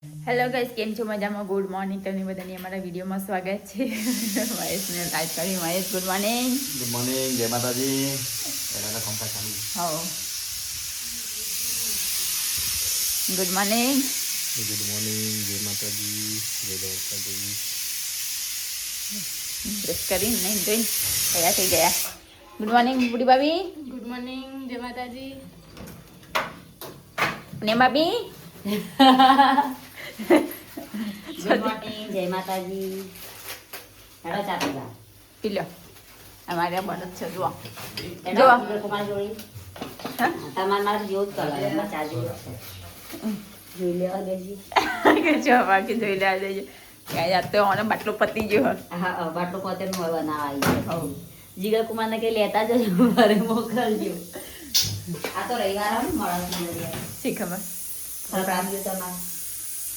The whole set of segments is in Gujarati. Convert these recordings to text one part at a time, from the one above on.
હેલો ગાઈસ, કેમ છો? મજામાં? Good morning. તમને બધાની અમારા વિડીયોમાં સ્વાગત છે. મહેશને લાઈટ કરી. Mahesh, good morning. Good morning, જય માતાજી. પહેલા કંપા ચાલી. હા, ગુડ મોર્નિંગ. ગુડ મોર્નિંગ, જય માતાજી, જય દ્વારકાધીશ. બ્રશ કરીને નહીં ધોઈને તૈયાર થઈ ગયા. ગુડ મોર્નિંગ બુડી ભાભી. ગુડ મોર્નિંગ, જય માતાજી. ને ભાભી. ગુડ મોર્નિંગ, જય માતાજી. હેડો ચા પીવા. પી લો. અમારે આ બળદ છે, જુઓ. હેડો, જો. કુમાર જોડી. હા? તમારે મારે જેવું જ કરવા એમાં ચા જેવું જ છે. જોઈ લેવા દેજી. જો બાકી જોઈ લે દેજો. યાર તો મને બાટલો પતી ગયો. હા, બાટલો પોતે બનાવવા આવી છે. જીગર કુમારને કઈ લેતા જજો, મારે મોકલજો. આ તો રવિવાર આવે ને મળે. શી ખબર આવ્યું તમારે.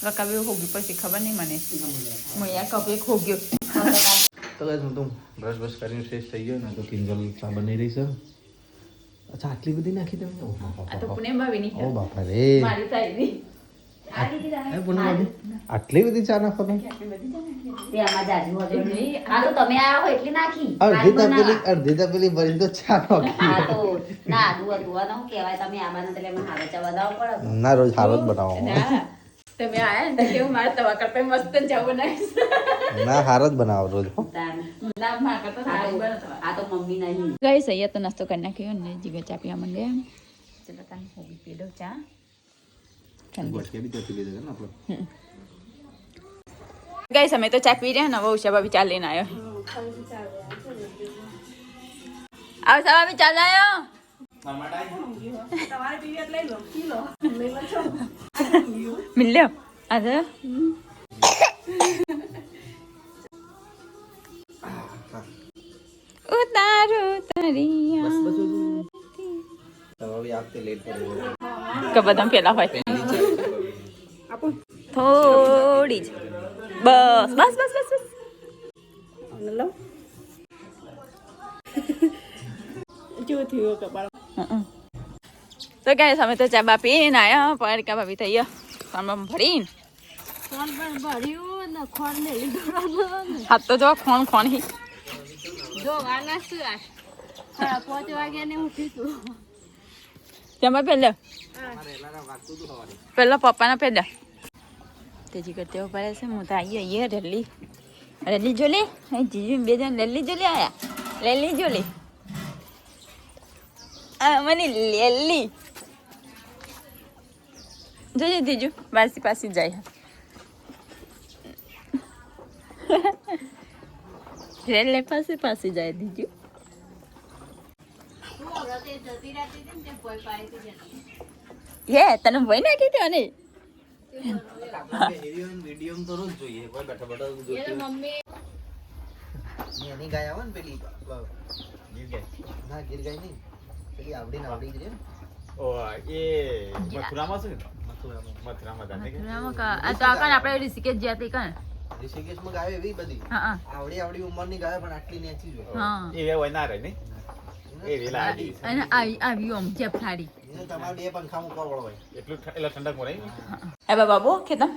રકાબી હોગી પછી ખબર નહીં મને. મેં કપે ખોગ્યો. તો ગાઈસ હું તો બ્રશ કરીને ફ્રેશ થઈ ગયો ને તો કિંજલ ચા બની રહી છે. અચ્છા, આટલી બધી નાખી તમે? ઓહ આ તો પુણે ભાભીની ઓ બાપા રે. મારી સાઈડની. હે પુણે ભાભી, આટલી બધી ચા નાખો તમે? તે આમાં જાજુ હતું નહીં. આ તો તમે આયા હો એટલી નાખી. અડધી તપેલી ભરીને તો ચા નાખી. આ તો ના આદુ હતું આ શું કહેવાય, તમે આમાં એટલે એમાં હારે ચા બનાવવો પડે. ના, રોજ હારો જ બનાવો. ના, તમે આયા ને કે હું મારા તવા કરતા મસ્ત ચા બનાવીશ. ના, હારો જ બનાવો રોજ. ના, મારા કરતા સારી બનાવતા. આ તો મમ્મી નહીં. ગાઈસ, અહીંયા તો નાસ્તો કરી નાખ્યો ને જીગર ચા પીવા માંડે. ચલો તાને હોગી પી દઉં ચા. ગાઈસ, અમે તો ચા પી રહ્યા ને. હવે ઉષા ભાભી ચા લઈને આવ્યો. આવ સા ભાભી ચા લાયો. તમારે પીવી એટલે લઈ લો, પી લો. લઈ લો છો. મિલ્યો આ ઉતારો કે બધા પેલા હોય થોડી જ. બસ બસ બસ બસ બસ. લો. જો થયું કપાળ. તો ગાઈસ, અમે તો ચા બા પીને આયા. પારકા ભાભી થઈ ગયા કામમાં ભરીને. કોણ પણ ભર્યું ને ખોણ ને લીધું. હાથ તો જો ખોણ ખોણ હી. જો વાના શું આ 5 વાગ્યા ને ઉઠી તું. તેમાં પેલા પપ્પાના પેલા તેજી કરતે પડે છે. હું તો આવીએ રેલી રેલી જો લે. જીજુ બે જણ લેલી જો લે આયા. લેલી જો લે મને લેલી જોજે જીજુ પાછી પાછી જાય. રેલે પાછી પાછી જાય જીજુ. હે તને ભય નાખી દે ને. વિડિયો તો રોજ જોઈએ. કોઈ બેઠા બેઠા મમ્મી એની ગાય આવે ને પેલી ગીર ગાય. ના, ગીર ગાય નહીં, પેલી આવડી જ રે. ઓ એ મથુરામાં છે ને? મથુરામાં જાને કે આ તો આકણ આપણે ઋષિકેશ જ્યાં તે કણ. ઋષિકેશમાં ગાય એવી બધી હા આવડી ઉંમરની ગાય પણ આટલી નેચી જ હોય. હા. એ હોય ના રહે નહીં એ રેલા આડી છે. અને આવ્યું આમ જફાડી. એને તમારે બે પંખા મૂકવા પડે હોય. એટલું એટલે ઠંડક મળે ને. એ બાબુ ખેતમ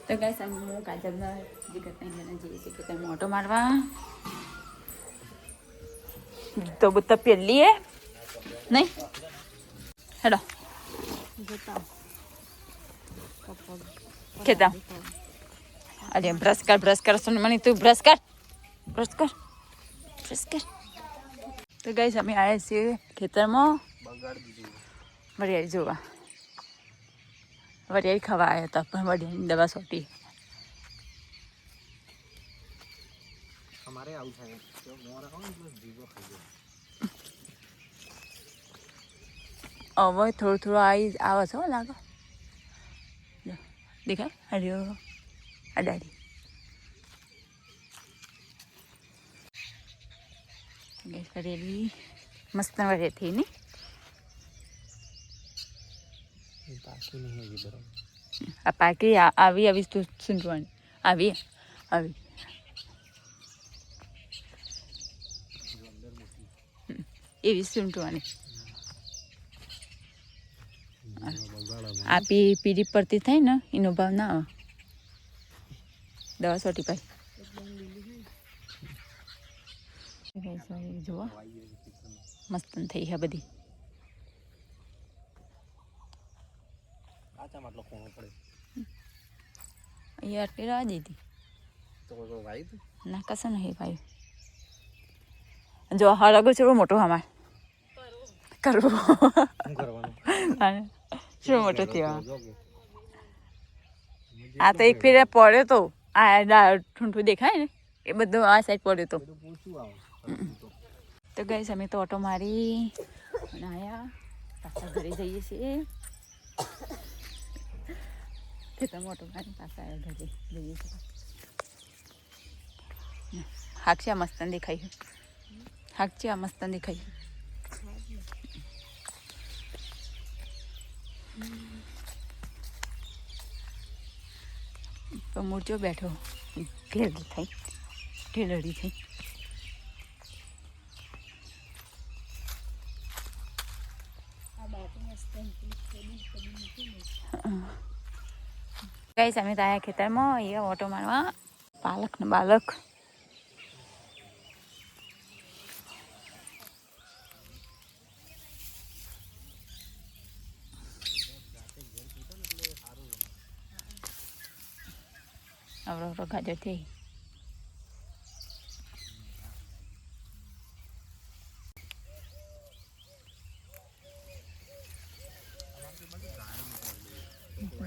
તો ગાઈસ, હું કાજલના જીગર ત્યાં જણા જઈએ છીએ ખેતરમાં ઓટો મારવા. તો બધા પેલી હે નહીં હેડો ખેતમ. અરે બ્રશ કર મને તું બ્રશ કર. તો ગાઈસ, અમે આવ્યા છીએ ખેતરમાં વરિયાળી જોવા. વરિયાળી ખાવા આવ્યા હતા પણ વરિયાળીની દવા સોટી. અમારે આવું થાય જો મોરા હોય ને જીવો ખાઈ જાય. હવે થોડું આવે છે લાગે. દેખાય હર્યો અડાડી. વરિયાળી મસ્ત વરિયાળી થઈ ને. પાકી નહીં હજી બરાબર. આ પાકી આવી તું સૂંટવાની આવી એવી સૂંટવાની. આ પીડી પડતી થાય ને એનો ભાવ ના આવે. દવા સોટી પાઈ જુઓ મસ્ત થઈ છે બધી. અહીંયા આટલી રાહ દીધી ના કશું નહીં ભાઈ. જો હળગો છે મોટો અમાર કરવું શું મોટો થયો. આ તો એક ફેર પડ્યો તો આ ઠૂંઠું દેખાય ને એ બધું આ સાઈડ પડ્યો તો. તો ગઈ અમે તો ઓટો મારી અને આવ્યા પાછા ઘરે જઈએ છીએ. ખેતરમાં ઓટો મારી પાછા આવ્યા ઘરે જઈએ છીએ. હાકશા મસ્ત દેખાય. હાકશા મસ્ત દેખાય. તો મૂર્ચો બેઠો ઘેર થઈ ઢેલડી થઈ. ગઈ અમે તો આયા ખેતરમાં અહીંયા ઓટો મારવા. પાલક ને બાલક આવડો ગાજર થઈ.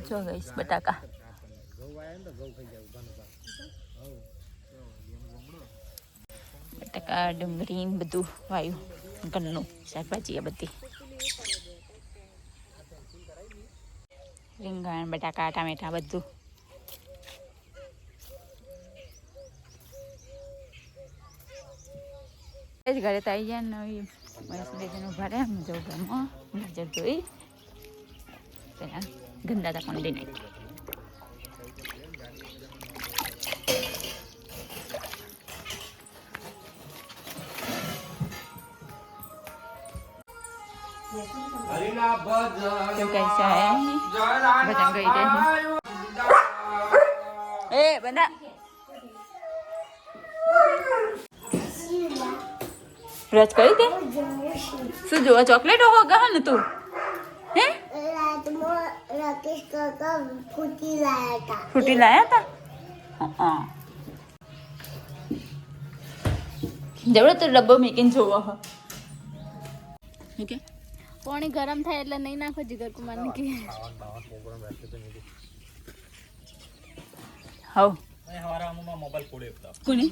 જો ગઈશ બટાકા બટાકા ડુંગળી બધું વાયુ ઘરનું શાકભાજી આ બધી રીંગણ બટાકા ટામેટા બધું. ઘરે તો આવી જાય ને બેન ઉભા રહે. હું જઉં ઘરમાં ગાજર ધોઈ પેલા ગંદા તા પણ લઈ નાખી. તો कैसा है बता गई ए बना रच करी थे શું જોવા ચોકલેટ હોગા ને તું હે રાકેશ કાકા ફૂટી લાયા હતા. હા જબરો તો ડબ્બો મેકીને જોવો હો. ઓકે પાણી ગરમ થાય એટલે નહીં નાખો જીગર કુમાર ને કે હાઉ हमारा अम्मा मोबाइल फोड़े था કોને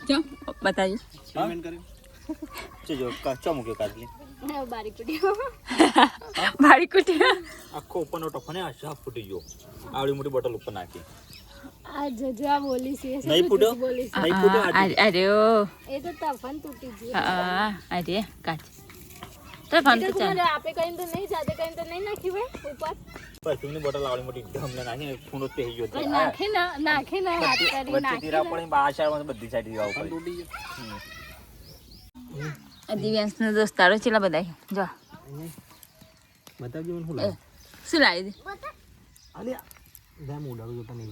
જો બતાજો पेमेंट करे जो कच्चा मुके काट ले બારી કુડીઓ મારી કુટી આખો ઉપરનો ટફને આ શાપ ફૂટી ગયો. આવડી મોટી બોટલ ઉપર નાખી. આ જજો આ બોલી છે નહીં ફૂટ્યો નહીં ફૂટ્યો. અરે ઓ એ તો તફન તૂટી ગઈ. હા અરે કાચ તો ફોન તો ચાલ આપે કઈ તો નહીં જાતે કઈ તો નહીં નાખી ભાઈ ઉપર પરફ્યુમની બોટલ આવડી મોટી ઢમને નાખીને ફૂંડો તે ગયો. કઈ નાખી ના હાથ કરી વચ્ચે નાખી તીરા પડી આ સાઈડમાં બધી સાઈડ દીવા ઉપર તૂટી ગયો. દિવ્યાંશનો દોસ્તારો ચેલા બધા જો બતાવજો હું શું લાવી દે અલ્યા બેમ ઉડાડો તો તને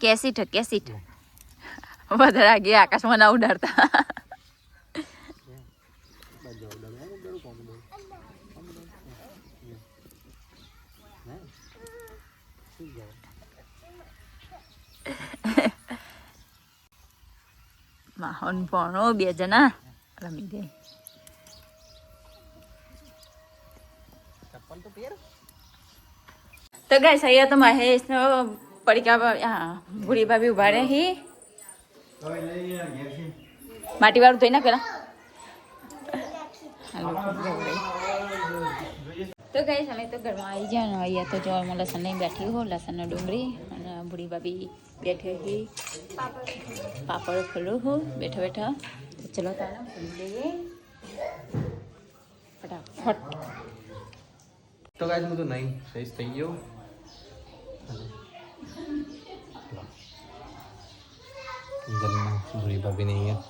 કેસીટ કેસીટ વધારે આગે આકાશમાં ના ઉડાડતા. માહોન ભણો બે જણા રમી દે. તો ગાઈસ અહીંયા તો મહેશનો પડીકા ભૂરી ભાભી ઉભા રહે હી માટી વાળું ધોઈ ના પેલા. તો ગાઈસ અમે તો ઘરમાં આવી ગયા ને અહીંયા તો જો લસણ લઈને બેઠી હો લસણ ડુંગળી અને ભૂરી ભાભી બેઠી હી પાપડ ખોલું હો બેઠા બેઠા. ચલો તારા લઈએ ફટાફટ. તો ગાઈસ હું તો નહીં સહી થઈ ગયો. જલમાં ભૂરી ભાભી ને અહીંયા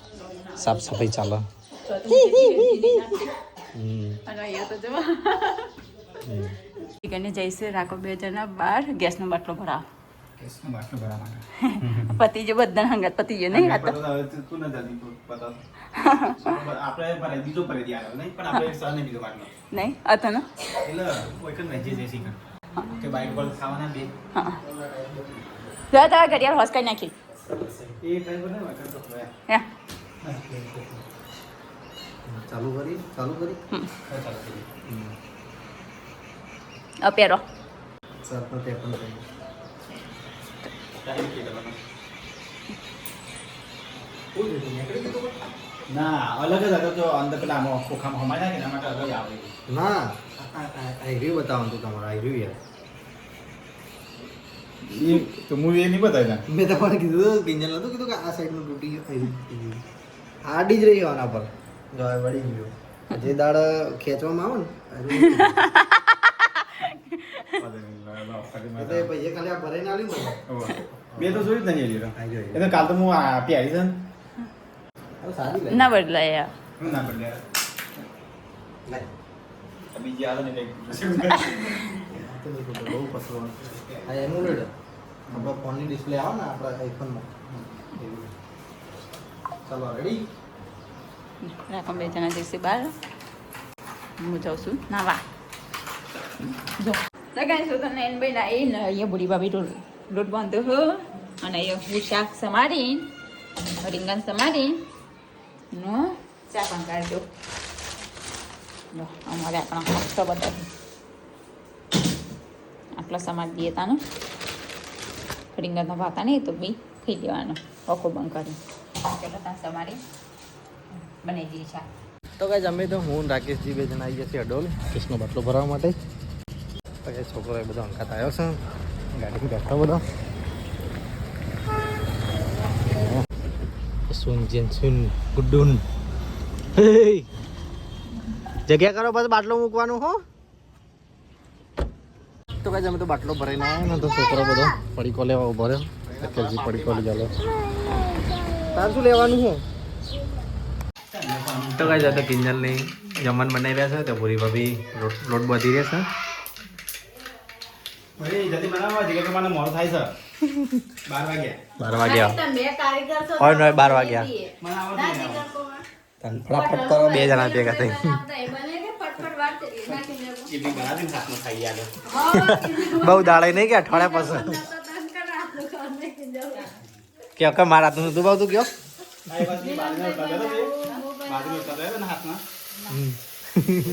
સાફ સફાઈ ચાલે. ચિકનને જઈશું રાખો 2 જણા બહાર ગેસનો બાટલો ભરાવ કેસનો બાટલો ભરા માટે પતિ જો બધા હંગાત પતિ જો નહીં આ તો તું ના જલ્દી બતાવ આપણે પર બીજો પર દિયા નહીં પણ આપણે સર ને બીજો બાટલો નહીં હતો ને એટલે કોઈ કન નહીં જે શીખ કે બાઈક પર ખાવાના બે હા જો તારા ઘડિયાળ હોસ કરી નાખી એ ટાઈમ પર ના કરતો હે ચાલુ કરી ચાલો પહેરો સાતનો તે પણ થઈ ટાઈમ કે ના અલગ જ હતો તો અંદર પેલા ખોખામાં હમાય નાખે એના માટે અલગ આવે ના આઈર્યુ બતાવવાનું તું તમારે આઈર્યુ યાર એ તો મૂવી એ નહીં બતાવ્યા મેં તમારે કીધું કિંજલ નતું કીધું કે આ સાઈડનું તૂટી ગયું આડી જ રહી આના પર જો આ વળી ગયો જે દાડ ખેંચવામાં આવે ને એટલે પૈયે ખાલી આ ભરાઈને આલ્યું ને બે તો જોયું જ નહીં આઈ ગયો. એટલે કાલ તો હું આપી આવી છે હવે સારી લે ના બદલાય યાર હું ના પડે લે બીજી આવે ને કંઈક તો નહીં ખોટું, બહુ પસંદ આ એમ્યુલેટ આપણા ફોનની ડિસ્પ્લે આવે ને આપણા આઈફોનમાં એવું. ચાલો રેડી રાખો 2 જણા જઈશું બહાર હું જાઉં છું નાવા જો તો કાંઈ શું તને એને ભાઈ આવીને અહીંયા બુડી ભાભી લોટ બાંધો હો અને અહીંયા હું શાક સમારીને રીંગણ સમારીને નો ચા પણ કાઢી દો જો અમારે આપણા મસ્ત બધા આટલો સમાજ દઈએ તાનો રીંગણનો ભાતા નહીં તો બી ખાઈ દેવાનો ઓખો બંધ કરી ચાલો ત્યાં સમારી બનાવી દઈએ શાક તો કઈ જમે તો હું રાકેશજી 2 જણા આવી ગયા છે અડોલ કેસનો બાટલો ભરવા માટે તો કઈ છોકરો એ બધો અંકાત આવ્યો છે ગાડીમાં બેઠો બધો સુન જેન સુન ગુડ્ડુન જગ્યા કરો બસ બાટલો મૂકવાનું હો તો કઈ જમે તો બાટલો ભરાઈને આવ્યો ને તો છોકરો બધો પડીકો લેવા ઉભો રહ્યો રાકેશજી પડીકો લઈ ચાલો તાર શું લેવાનું હું તો કઈ જતો કિંજલની જમણ બનાવી રહ્યા છે તો પૂરી ભાભી લોટ બાંધી રહ્યા ભાઈ જલ્દી બનાવવા જગ્યા કે મને મોડું થાય છે 12 છે વાગ્યા 12 વાગ્યા તમે કારીગર છો હોય નય 12 વાગ્યા મને આવડતું નહીં આવડતું. ફટાફટ કરો 2 જણા ભેગા થઈ બને કે ફટફટ વાત નાખી દેવું એ બી બનાવીને હાથમાં ખાઈ આવે બહુ દાડે નહીં કે અઠવાડિયા પછી કે અકે મારા તું તું તું કયો ભાઈ બસ ની બાજુનો તગેલો છે બાજુનો તગેલો ને હાથમાં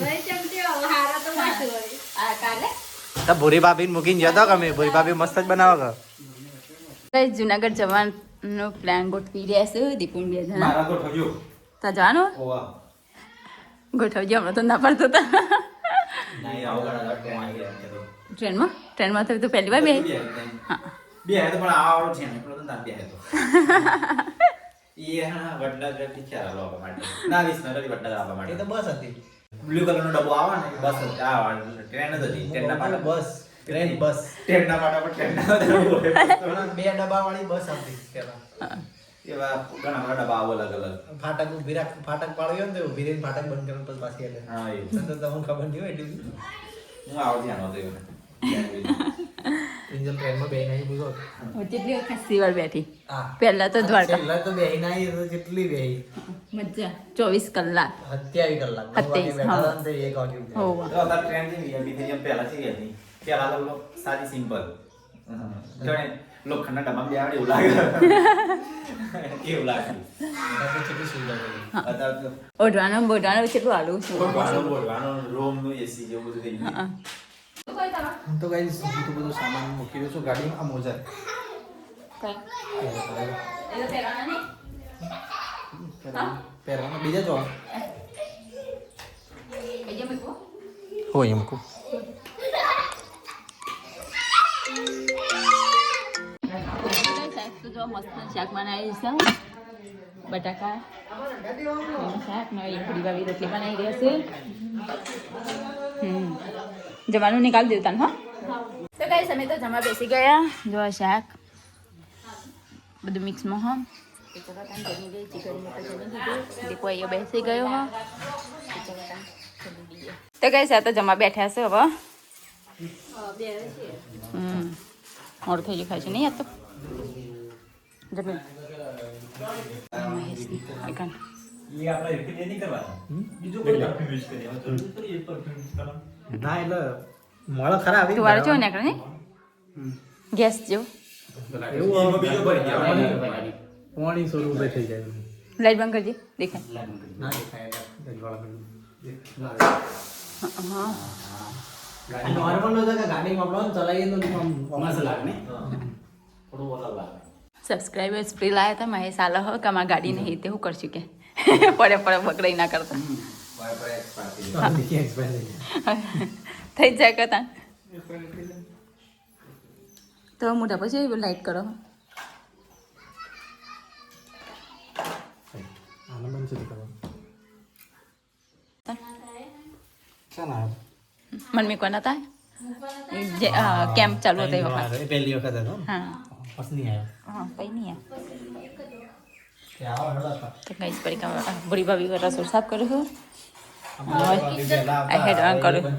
નહીં ચમચી હારા તો વાંચો વળી આ કાલે તો ભૂરી ભાભીને મૂકીને જતો ગમે ભૂરી ભાભી મસ્ત જ બનાવો કે કઈ જુનાગઢ જવાનો પ્લાન ગોઠવી રહ્યા છે દીપુન 2 જણા મારા તો ઠગ્યો તો જવાનું ઓવા ગોઠવજો હમણાં તો ના પડતો હતા નહીં આવો ગણા હું આવી ગયા તો ટ્રેનમાં તો પહેલી વાર બે હા બે હે તો પણ આવડો છે ને પણ ના બે હે તો એ હા વડનગર થી ચાર લોકો માટે ના વિસનગર થી વડનગર આવવા માટે બસ હતી બ્લુ કલર નો ડબ્બો આવે ને બસ આ ટ્રેન જ હતી ટ્રેન ના પાટા બસ ટ્રેન બસ ટ્રેન ના પાટા પર ટ્રેન ના 2 ડબ્બા વાળી બસ હતી પેલા એવા ઘણા બધા ડબ્બા આવો અલગ અલગ ફાટક ઉભી રાખ ફાટક પાડ્યો ને તો ઉભી રહીને ફાટક બંધ કરીને પછી પાછી એટલે હા એ તો તમને ખબર નહીં હોય એટલી હું આવતી આનો તો એવું ઇન્જન ટ્રેનમાં બેહીને આવી બોલો હું જેટલી વખત સીવર બેઠી હા પહેલા તો દ્વારકા છેલ્લા તો બેહીને આવી તો જેટલી બેહી મજા 24 કલાક 27 કલાક 9 વાગે બેઠા હતા ને તો 1 વાગે ઉઠ્યા. હોવ તો અત્યારે ટ્રેન થી વીઆઈપી થઈ જેમ પહેલા થઈ હતી પહેલા તો લોક સાદી સિમ્પલ જોડે લોખંડના ડબ્બામાં બે આવડે એવું લાગે એવું લાગે અત્યારે તો કેટલી સુવિધા કરી. અત્યારે તો ઓઢવાનું બોઢવાનું કેટલું હાલું છું બોલવાનું રોમ નું એસી જેવું બધું થઈ ગયું હું તો ગાઈસ હું તો બધું સામાન મૂકી રહ્યો છું ગાડીમાં આ મોજા પહેરવાના બીજા જો હોય એમ કહું શાક બનાવી છે બટાકા શાક ને પૂરી ભાભી રોટલી બનાવી રહ્યા છે જમવાનું નિકાલ દેવું તને હા તો કઈ સમય તો જમવા બેસી ગયા જો આ શાક બધું મિક્સમાં હા જમી ગઈ ચિકન જમી દીધું દીપો અહીંયા બેસી ગયો હા તો કઈ સાથે જમવા બેઠા છે હવે બે છે મોડું થઈ ગયું ખાય છે નહીં આ તો જમીન મહેશની આઈકન એ આપણે રિપીટ નહીં કરવાનું બીજું કોઈ પરફ્યુમ યુઝ કરીએ હવે જરૂર તો એ પરફ્યુમ યુઝ કરવાનું ના એટલે મળો ખરા આવી તું વાળો જો ને ને ગેસ જેવું એવું બીજો ભરી દેવાનો પાણી સો રૂપિયા થઈ જાય લાઈટ બંધ કરજે દેખાય ના દેખાય હા નોર્મલ છે કે ગાડીમાં આપણો ચલાવીએ તો મસ્ત લાગે ને થોડું ઓછા લાગે સબસ્ક્રાઈબર્સ ફ્રી લાયા હતા મહેશ આલો હો કે અમારી ગાડી નહીં તે હું કરશું કે પડે બગડાઈ ના કરતા થઈ જાય કરતા તો મોટા પછી લાઈટ કરો આને બંધ છે કરવાનું ચાલ મમ્મી કોના હતા જે કેમ્પ ચાલુ હતો એ વખત પહેલી વખત હતો હા બસ નહીં આવ્યો હા કઈ નહીં કે આવો હેડો હતા તો કઈ જ પડી કામ બુરી ભાભી રસોઈ સાફ કર્યું આ હેડ ઓન કર્યું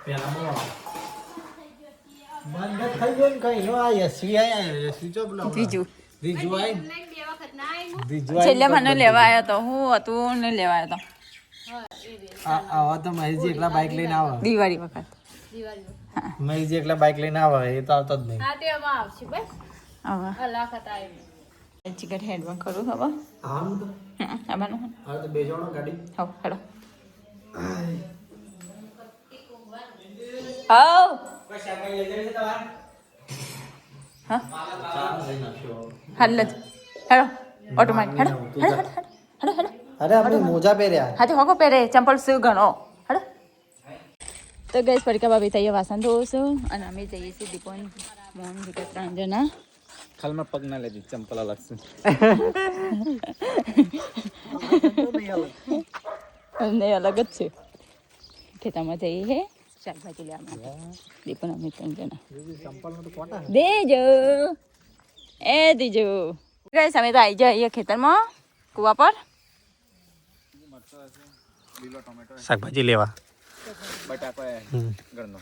પેલા બંધ થઈ ગયો ને કઈ નો આ એસવી આયા એસવી ચો બોલો બીજું બીજું આય બે વખત ના આવ્યું બીજું છેલ્લે મને લેવા આવ્યો તો હું હતું ને લેવા આવ્યો તો આવા તો મહેશજી એકલા બાઇક લઈને આવે દિવાળી વખત દિવાળી મહેશજી એકલા બાઇક લઈને આવે એ તો આવતો જ નહીં હા તેમાં આવશે બસ હવે લાખત આવ્યું ચિકન હેડ ઓન કરું હવે આમ તો આવવાનું હવે તો બે જણો ગાડી હવ હેડો હવ હા હાલ જ હેડો ઓટોમેટિક હેડો હેડો હેડો હેડો હેડો અરે આપણે મોજા પહેર્યા હાથી હોકો પહેરે ચંપલ શું ગણો હેડો તો ગઈશ પડીકા ભાભી તૈયાર વાસણ ધોવું છું અને અમે જઈએ છીએ દીપોન મોહન જીકા 3 જણા ખાલમાં પગ ના લેજી ચંપલ અલગ છે અમને અલગ જ છે ખેતરમાં જઈએ હે શાકભાજી લેવા માટે દીપોન અમે 3 જણા ચંપલમાં તો કોટા દેજો એ દીજો ગઈશ અમે તો આવી જઈએ ખેતરમાં કુવા પર શાકભાજી લેવા બટાકો ઘરનો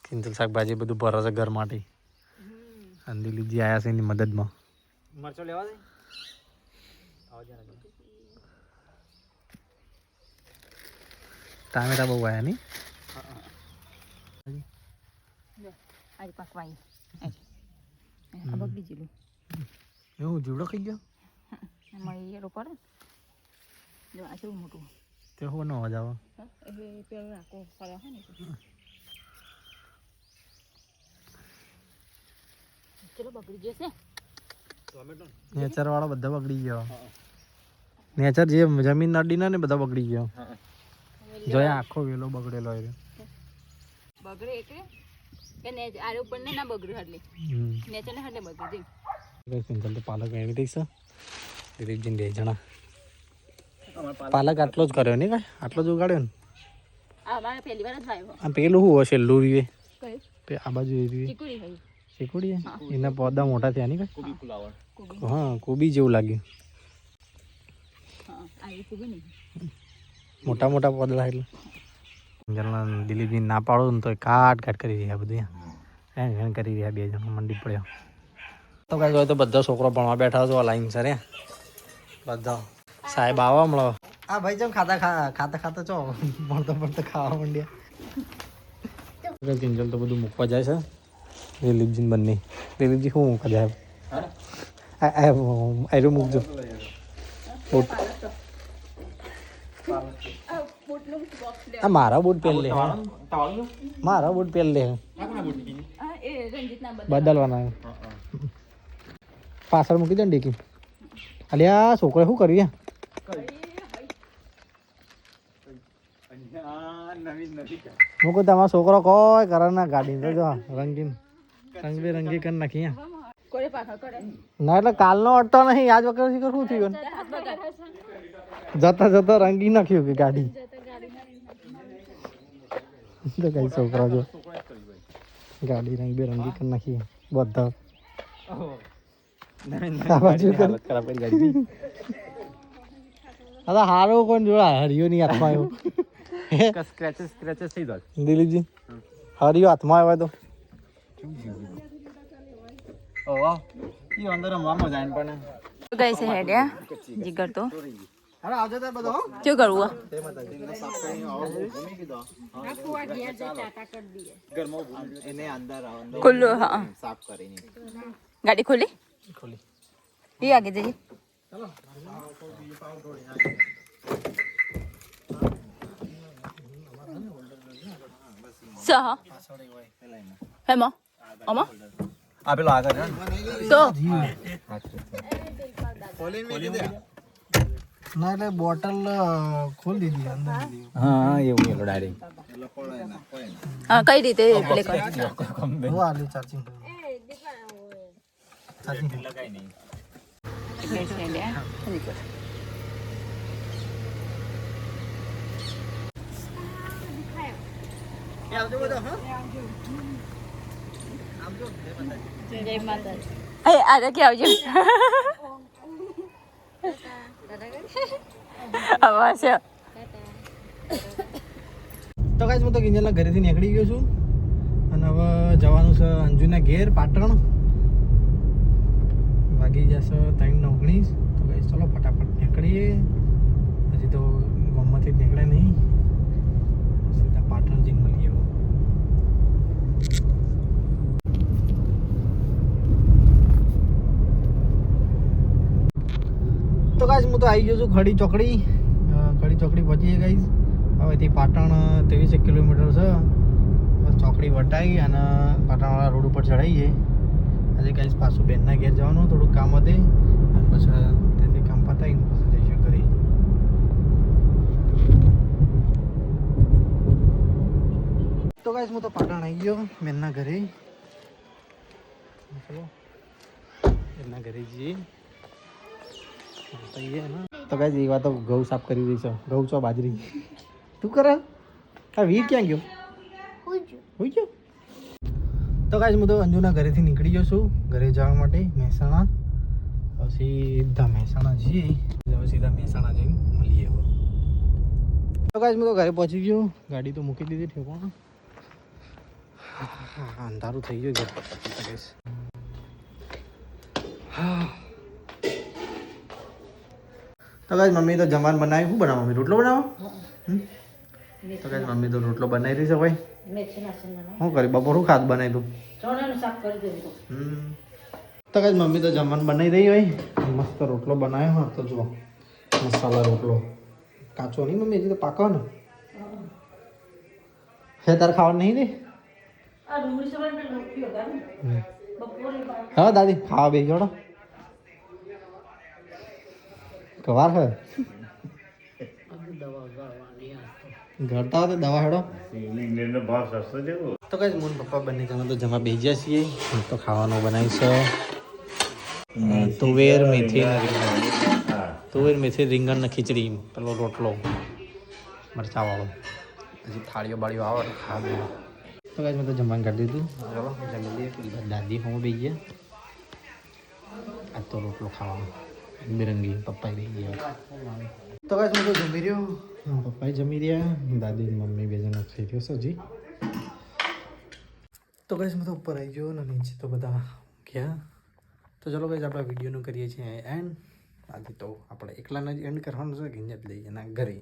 કિંજલ શાકભાજી બધું ભરો છે ઘર માટે અને દિલીપજી આવ્યા છે એની મદદમાં મરચો લેવા દે ટામેટા બહુ આવ્યા નહીં આજે પકવાઈ આ બગડી જીલું એવું જીવડો ખાઈ ગયો એમાં એ પડે જો આ કેવું મોટું તે હું નો અવાજ આવે એ પેલું રાખો ફરે હે ને ચલો બગડી જશે નેચર વાળો બધા બગડી ગયો નેચર જે જમીન નડી ને બધા બગડી ગયો જોયા આખો વેલો બગડેલો એ બગડે એટલે કે ને આરે ઉપર ને ના બગડ્યું એટલે નેચર ને એટલે બગડી ગઈ સિંગલ તો પાલક એવી થઈ છે દિલીપજી 2 જણા પાલક આટલો જ કર્યો ને કાંઈ આટલો જ ઉગાડ્યો ને આ મારે પહેલી વાર જ વાવ્યો આ પેલું શું હશે લોરીએ કઈ આ બાજુ એવી ચીકુડી હોય શીખોડી એના પૌધા મોટા થયા ને કોબી ફુલાવર કાંઈ હા કોબી જેવું લાગ્યું હા આ એ કુબી નહીં મોટા મોટા પૌધા એટલે દિલીપજી ના પાડો ને તો કાટ કરી રહ્યા બધું હેન કરી રહ્યા 2 જણા મંડી પડ્યો તો કાંઈ હોય તો બધા છોકરો ભણવા બેઠા છો લાઈન સર બધા સાહેબ આવો હમણાં આ ભાઈ જેમ ખાતા ચો ભણતો ખાવા માંડ્યા કિંજલ તો બધું મૂકવા જાય છે દિલીપજી બંને દિલીપજી શું મૂકવા જાય આયરો મૂકજો આ મારા બૂટ પહેર લે મારા બૂટ પહેર લે બદલવાના પાછળ મૂકી દે ને ડેકી અલ્યા છોકરે શું કર્યું મૂકું તમારો છોકરો કોઈ કરે ના ગાડી તો જો રંગબેરંગી કરી નાખી કોડે પાછળ કોડે ના એટલે કાલનો અડતો નહીં આજ વખત શું થયું જતા જતા રંગી નાખ્યું કે ગાડી તો કઈ છોકરા જો ગાડી રંગબેરંગી કરી નાખી બધા હારું કોણ જોડા હરિયો ની હાથમાં આવ્યો સ્ક્રેચેસ થઈ જાય દિલીપજી હરિયો હાથમાં આવ્યો તો ઓ વાહ ઈ અંદર રમવામાં જાય પણ ગઈ છે હેડ્યા જીગર તો અરે આવજો તાર બધો શું કરવું એને અંદર ખુલ્લું હા સાફ કરીને ગાડી ખોલી ખોલી એ આગે જઈએ સહ હેમાં આમાં આ પેલો આગળ તો ના એટલે બોટલ ખોલી દીધી અંદર હા એવું એલો ડાયરેક્ટ હા કઈ રીતે પ્લે કર હું આલી ચાર્જિંગ ચાર્જિંગ લગાઈ નહીં જય માતા એ આજે કે આવજો આવાજ તો ગાઈસ હું તો કિંજલના ઘરેથી નીકળી ગયો છું અને હવે જવાનું છે અંજુના ઘેર પાટણ વાગી જશે 3:19 તો ગાઈસ ચલો ફટાફટ નીકળીએ હજી તો ગામમાંથી જ નીકળે નહીં સીધા પાટણ જઈને મળીએ તો ગાઈસ હું તો આવી ગયો છું ખડી ચોકડી પહોંચીએ ગાઈસ હવેથી પાટણ 23 કિલોમીટર છે બસ ચોકડી વટાઈ અને પાટણવાળા રોડ ઉપર ચડાવીએ આજે ગાઈસ પાછું બેનના ઘેર જવાનું થોડુંક કામ હતું અને પછી ત્યાંથી કામ પતાવીને પછી જઈશું ઘરે તો ગાઈસ હું તો પાટણ આવી ગયો બેનના ઘરે ચલો બેનના ઘરે જઈએ તો ગાઈસ એ વાત તો ઘઉં સાફ કરી રહી છે ઘઉં છો બાજરી તું કરે આ વીર ક્યાં ગયો હોઈ ગયો તો ગાઈસ હું તો અંજુના ઘરેથી નીકળી ગયો છું ઘરે જવા માટે મહેસાણા સીધા મહેસાણા જઈએ સીધા મહેસાણા જઈને મળીએ તો ગાઈસ હું તો ઘરે પહોંચી ગયો ગાડી તો મૂકી દીધી ઠેકવાનું અંધારું થઈ ગયું ઘર ગાઈસ તો ગાઈસ મમ્મી તો જમવાનું બનાવી શું બનાવો મમ્મી રોટલો બનાવો તો ગાઈસ મમ્મી તો રોટલો બનાવી રહી છે ભાઈ શું કરી બપોર શું ખાત બનાવી તું તો ગાઈસ મમ્મી તો જમવાનું બનાવી રહી હોય મસ્ત રોટલો બનાવ્યો હા તો જુઓ મસાલા રોટલો કાચો નહીં મમ્મી હજી તો પાકો ને હે તારે ખાવાનું નહીં દે હા દાદી ખાવા બે જોડો કવાર હે ઘરતા હોય તો દવા હેડો તો કઈ મોન પપ્પા બંને જણા તો જમા બેસ્યા છીએ તો ખાવાનું બનાવી છે તુવેર મેથી રીંગણ ને ખીચડી પેલો રોટલો મરચાવાળો હજી થાળીઓ બાળીઓ આવે તો ખાવા દે તો કઈ મેં તો જમવાનું કરી દીધું ચલો જમી લઈએ દાદી હું બે ગયા આજ તો રોટલો ખાવાનો બિરંગી પપ્પા રહી ગયા તો કાંઈ હું તો જમી રહ્યો પપ્પાએ જમી રહ્યા દાદી મમ્મી બે જણા ખાઈ રહ્યો છે હજી તો કાંઈ હું તો ઉપર આવી ગયો અને નીચે તો બધા ગયા તો ચલો કાંઈ આપણે વિડીયોનું કરીએ છીએ એન્ડ આજે તો આપણે એકલાને જ એન્ડ કરવાનું છે કે અહીંયા જ લઈ જના ઘરે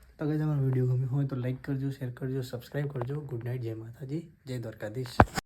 તો કાંઈ તમારો વિડીયો ગમ્યો હોય તો લાઈક કરજો શેર કરજો સબસ્ક્રાઈબ કરજો ગુડ નાઇટ જય માતાજી જય દ્વારકાધીશ